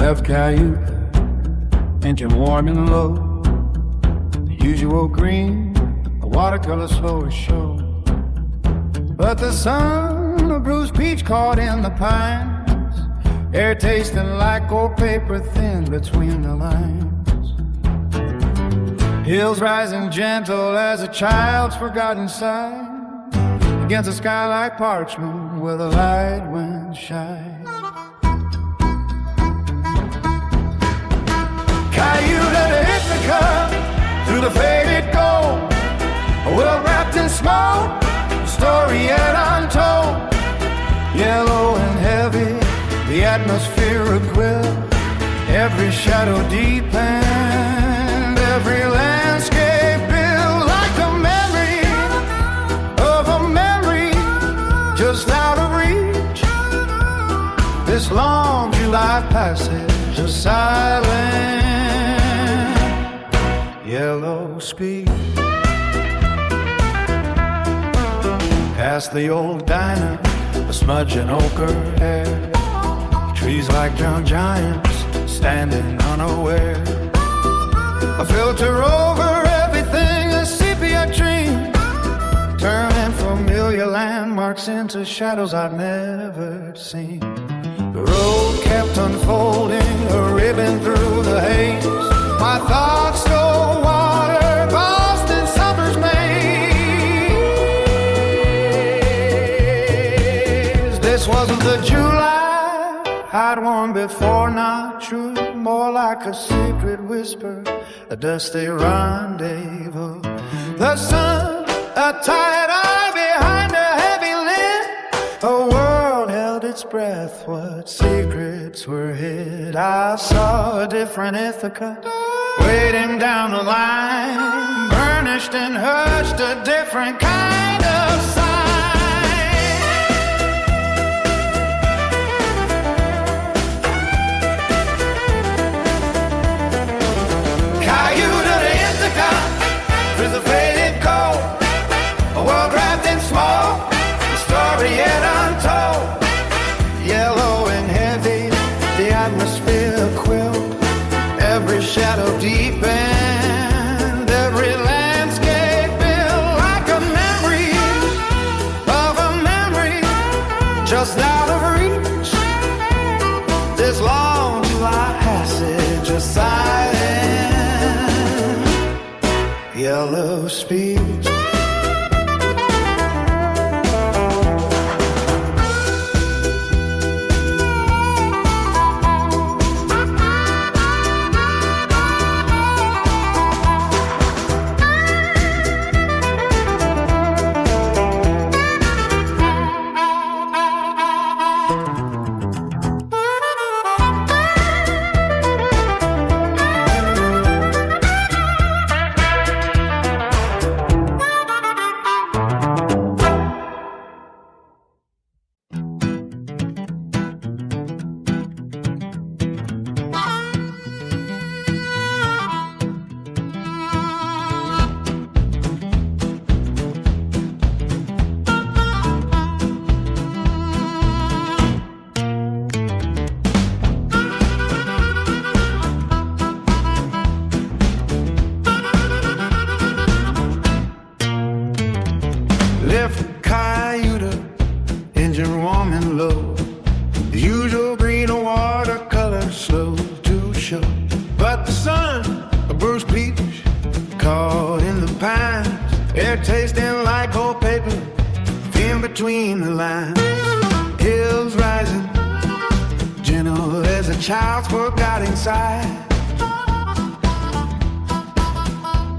left Cayuta, engine warm and low. The usual green, the watercolor slow as show. But the sun, a bruised peach caught in the pines, air tasting like old paper thin between the lines. Hills rising gentle as a child's forgotten sigh, against a sky like parchment where the light went shy. Cayuta to Ithaca, through the faded gold, a world wrapped in smoke, a story yet untold. Yellow and heavy, the atmosphere a quill, every shadow deepened, every landscape built like a memory of a memory just out of reach. This long July passage of silence, yellow speed. Past the old diner, a smudge and ochre hair, trees like drowned giants standing unaware. A filter over everything, a sepia dream, turning familiar landmarks into shadows I'd never seen. The road kept unfolding, a ribbon through the haze. My thoughts stole water, Boston summer's maze. This wasn't the July I'd worn before, not true. More like a secret whisper, a dusty rendezvous. The sun, a tired eye behind a heavy lid. A world held its breath, what secrets were hid. I saw a different Ithaca, waiting down the line, burnished and hushed, a different kind of sign. Cayuta to Ithaca, through the faded cold, a world wrapped in smoke, a story yet untold. Yellow and heavy, the atmosphere quilled, every shadow deepened, every landscape built like a memory of a memory just out of reach. This long July passage of silence, yellow speech.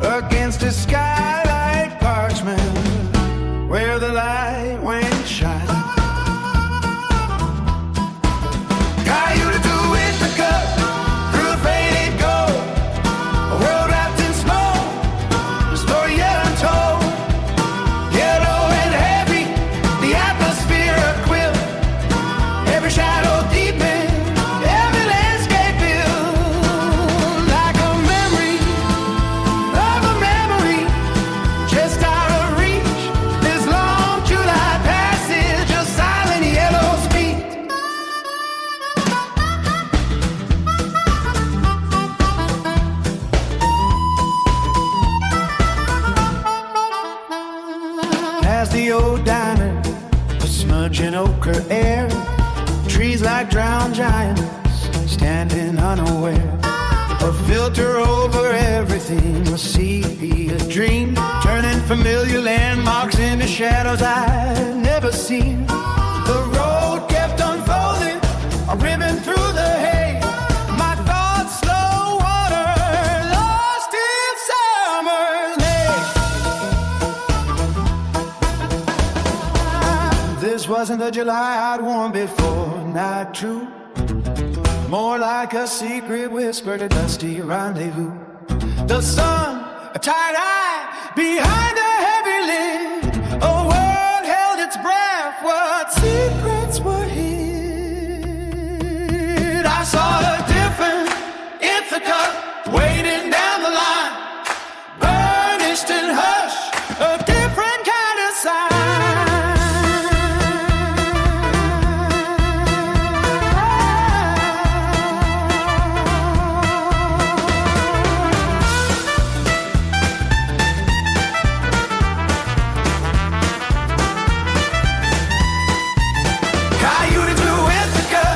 Against a sky like parchment where the light went shy. Cayuta to Ithaca, through the faded gold, a world wrapped in smoke, a story yet untold. Yellow and heavy, the atmosphere a quill, every shadow deepened, every landscape built like a memory of a memory just out of reach. This long July passage of silent yellow speed. ochre air, trees like drowned giants standing unaware. A filter over everything, a sepia dream, turning familiar landmarks into shadows I'd never seen. The road kept unfolding, a ribbon through the hay. My thoughts slow water, lost in summer's day. This wasn't the July I'd worn before, not true. More like a secret whisper, a dusty rendezvous. The sun, a tired eye, behind a heavy lid. A world held its breath, what secrets were hid? I saw a different Ithaca waiting down the line, burnished and hushed, a different kind of sign. Cayuta to Ithaca,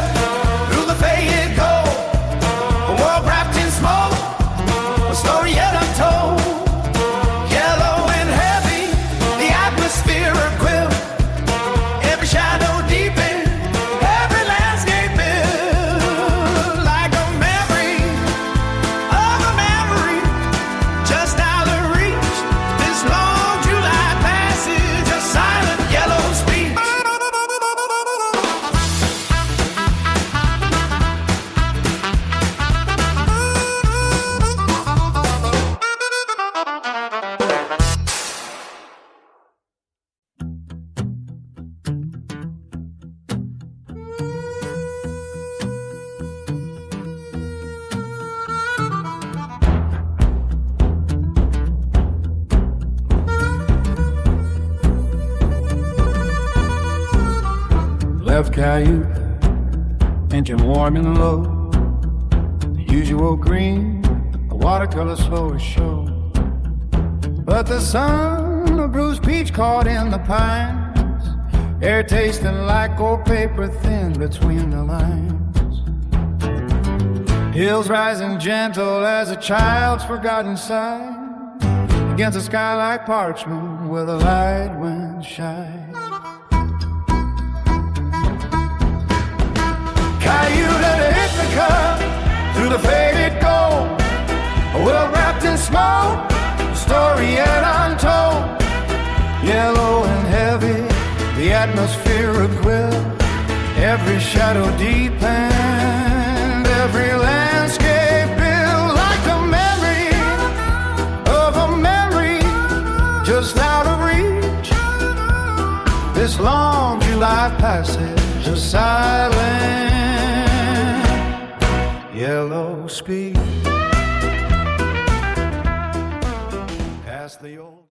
through the faded gold, a world wrapped in smoke, a story yet untold. Yellow and heavy, the atmosphere a quilt, every shadow deepened, every landscape built like a memory of a memory, just out of reach. This long July passage, a silent yellow speech. Left Cayuta, engine warm and low. The usual green, the watercolor slower show. But the sun, a bruised peach caught in the pines, air tasting like old paper thin between the lines. Hills rising gentle as a child's forgotten sigh, against a sky like parchment where the light went shy. Cayuta to Ithaca, through the faded gold, a world wrapped in smoke, a story yet untold. Yellow and heavy, the atmosphere a quilt, every shadow deepened, every landscape built like a memory of a memory, just out of reach. This long July passage, a silent yellow speed past the old